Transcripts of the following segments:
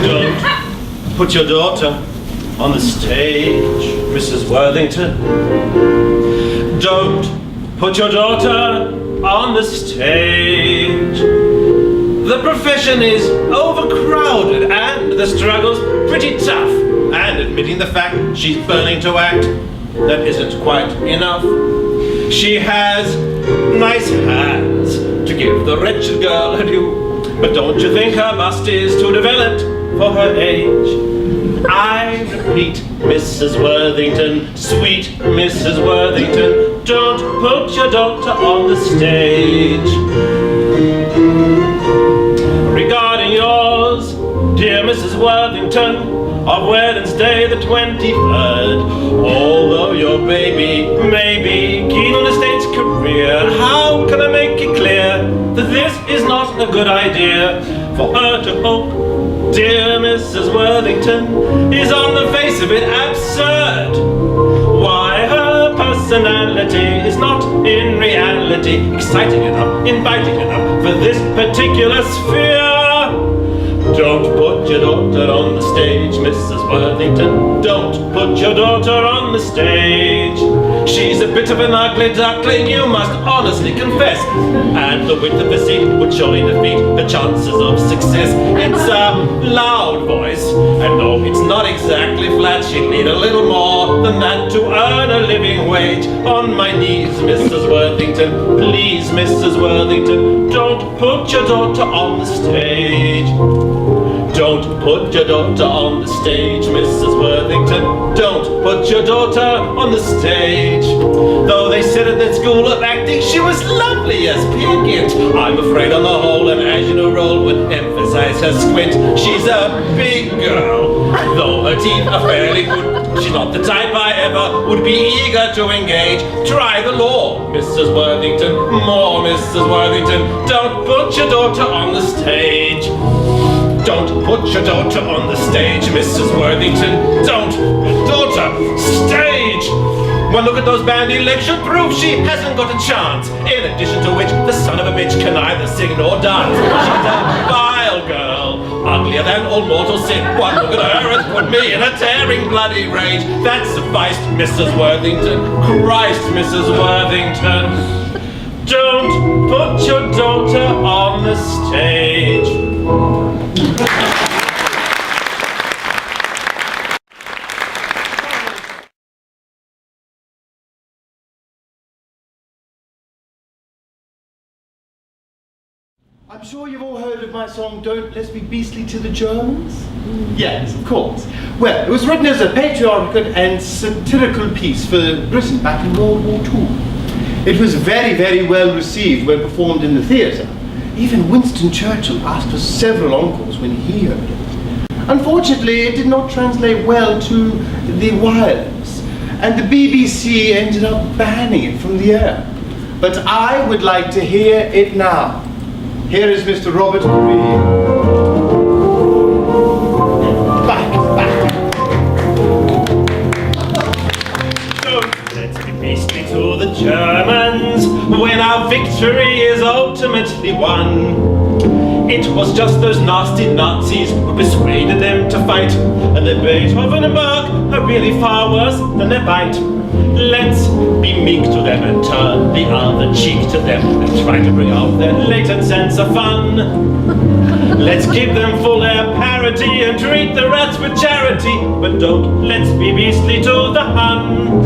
Don't put your daughter on the stage, Mrs. Worthington. Don't put your daughter on the stage. The profession is overcrowded and the struggle's pretty tough. And admitting the fact she's burning to act, that isn't quite enough. She has nice hands to give the wretched girl her due, but don't you think her bust is too developed for her age? I repeat, Mrs. Worthington, sweet Mrs. Worthington, don't put your daughter on the stage. Regarding yours, dear Mrs. Worthington, of Wednesday the 23rd, although your baby may be keen on a stage career, how can I make it clear that this is not a good idea for her to hope? Dear Mrs. Worthington, is on the face of it absurd. Why, her personality is not in reality exciting enough, inviting enough for this particular sphere. Don't put your daughter on the stage, Mrs. Worthington. Don't put your daughter on the stage. She's a bit of an ugly duckling, you must honestly confess. And the width of her seat would surely defeat her chances of success. It's a loud voice, and though it's not exactly flat, she'd need a little more than that to earn a living wage. On my knees, Mrs. Worthington, please, Mrs. Worthington, don't put your daughter on the stage. Don't put your daughter on the stage, Mrs. Worthington. Don't put your daughter on the stage. Though they said at that school of acting she was lovely as Piglet, I'm afraid on the whole an agile role would emphasize her squint. She's a big girl, though her teeth are fairly good. She's not the type I ever would be eager to engage. Try the law, Mrs. Worthington. More, Mrs. Worthington. Don't put your daughter on the stage. Don't put your daughter on the stage, Mrs. Worthington. Don't. Daughter, stage. One look at those bandy legs should prove she hasn't got a chance. In addition to which, the son of a bitch can neither sing nor dance. She's a vile girl, uglier than all mortal sin. One look at her has put me in a tearing bloody rage. That sufficed, Mrs. Worthington. Christ, Mrs. Worthington. Don't put your daughter on the stage. I'm sure you've all heard of my song, Don't Let's Be Beastly to the Germans? Yes, of course. Well, it was written as a patriotic and satirical piece for Britain back in World War II. It was very, very well received when performed in the theatre. Even Winston Churchill asked for several encores when he heard it. Unfortunately, it did not translate well to the wireless, and the BBC ended up banning it from the air. But I would like to hear it now. Here is Mr. Robert Green. Back. Don't let's be beastly to the Germans when our victory is ultimately won. It was just those nasty Nazis who persuaded them to fight, and their Beethoven and Bach are really far worse than their bite. Let's be meek to them and turn the other cheek to them and try to bring out their latent sense of fun. Let's give them full air parity and treat the rats with charity, but don't let's be beastly to the Hun.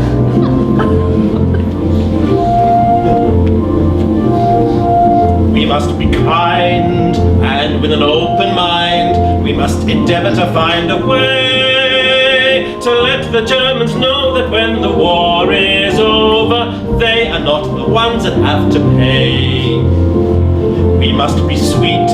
We must be kind and with an open mind. We must endeavor to find a way to let the Germans know that when the war is over, they are not the ones that have to pay. We must be sweet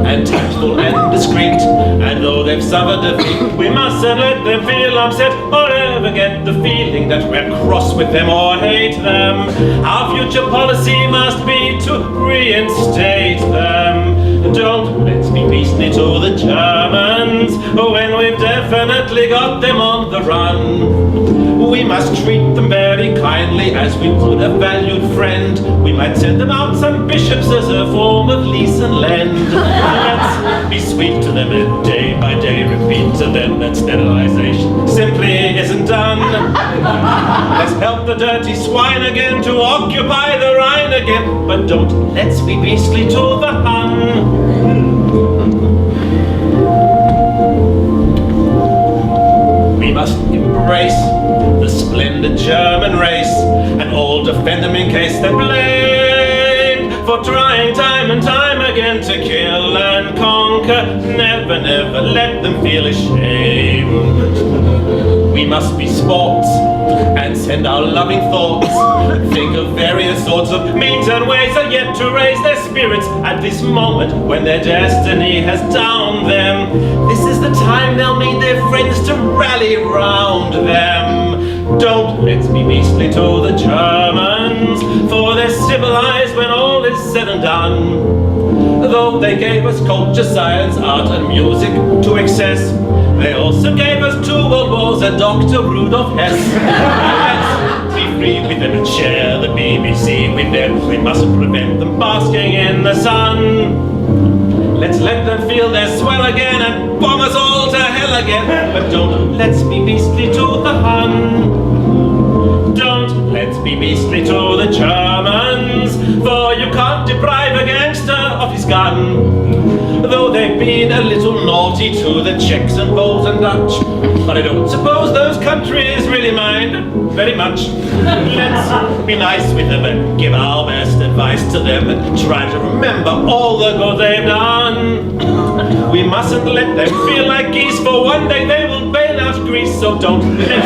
and tactful and discreet, and though they've suffered defeat, we mustn't let them feel upset or ever get the feeling that we're cross with them or hate them. Our future policy must be to reinstate them. Don't let's be beastly to the Germans when we've definitely got them on the run. We must treat them very kindly as we would a valued friend. We might send them out some bishops as a form of lease and lend. Let's be sweet to them and day by day repeat to them that sterilization simply isn't done. Let's help the dirty swine again to occupy the Rhine again, but don't let's be beastly to the Hun. We must embrace the splendid German race and all defend them in case they're blamed for trying time and time again to kill and conquer. Never, never let them feel ashamed. We must be sports and send our loving thoughts. Think of various sorts of means and ways are yet to raise their spirits at this moment when their destiny has downed them. This is the time they'll need their friends to rally round them. Don't let's be beastly to the Germans, for they're civilized when all is said and done. Though they gave us culture, science, art and music to excess, they also gave us 2 world wars and Dr. Rudolf Hess. Let's be free with them and share the BBC with them. We mustn't prevent them basking in the sun. Let's let them feel their swell again and bomb us all to hell again. But don't let's be beastly to the Hun. Don't let's be beastly to the Germans, for you can't deprive a gangster of his gun. Though they've been a little naughty to the Czechs and Poles and Dutch, but I don't suppose those countries really mind very much. Let's be nice with them and give our best advice to them and try to remember all the good they've done. We mustn't let them feel like geese, for one day they will bail out Greece, so don't let